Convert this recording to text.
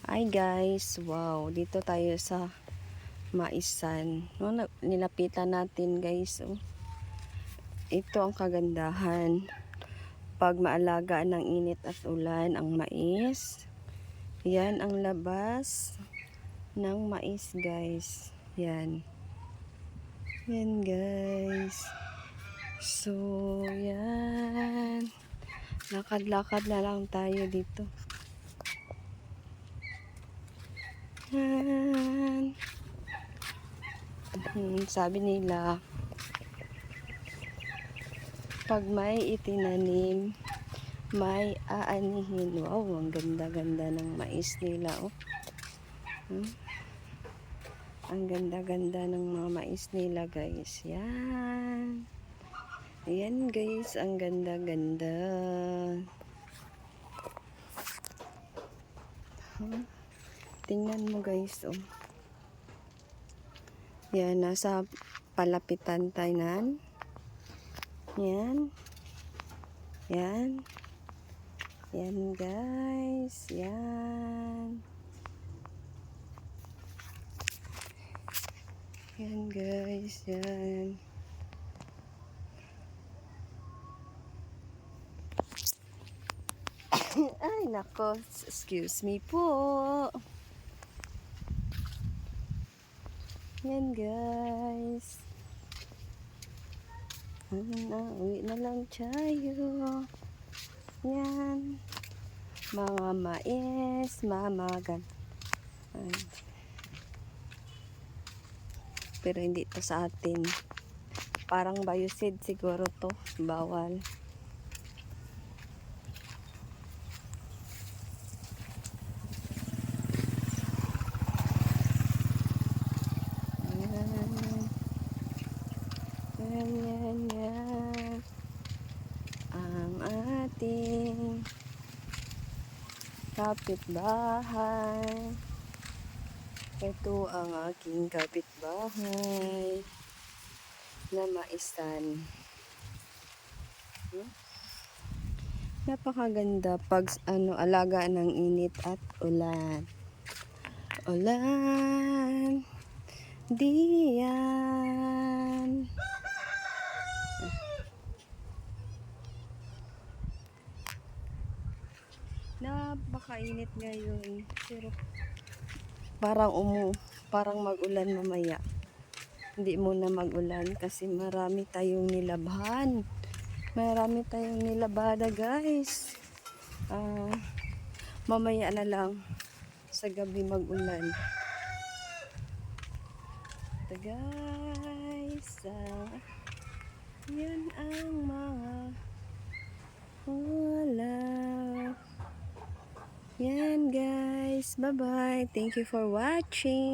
Hi guys, wow, dito tayo sa Maisan. No, nilapitan natin guys. Oh. Ito ang kagandahan. Pag maalaga ng init at ulan ang mais, yan ang labas ng mais guys. Yan. Yan guys. So, yan. Lakad-lakad na lang tayo dito. Yan. Sabi nila, pag may itinanim, may aanihin. Wow, ang ganda-ganda ng mais nila, oh. Ang ganda-ganda ng mga mais nila, guys. Yan. Ayan, guys. Ang ganda-ganda. Tingnan mo, guys, oh. Yan, nasa palapitan tayo. Yan. Yan. Yan, guys. Yan. Yan, guys. Yan. Ay, nako. Excuse me po. Yan, guys. Uwi na lang tayo. Yan. Mga mais, mamagan. Pero hindi to sa atin. Parang biocide siguro to. Bawal. Yan. Ang ating kapitbahay. Ito ang aking kapitbahay na Maisan. Napakaganda pag alaga ng init at ulan. Ulan. Diyan. Napakainit ngayon. Pero parang mag-ulan mamaya. Hindi muna mag-ulan kasi marami tayong nilabhan. Marami tayong nilabada, guys. Mamaya na lang sa gabi mag-ulan. Ito, guys. Yan ang mga wala. Yan, guys. Bye-bye. Thank you for watching.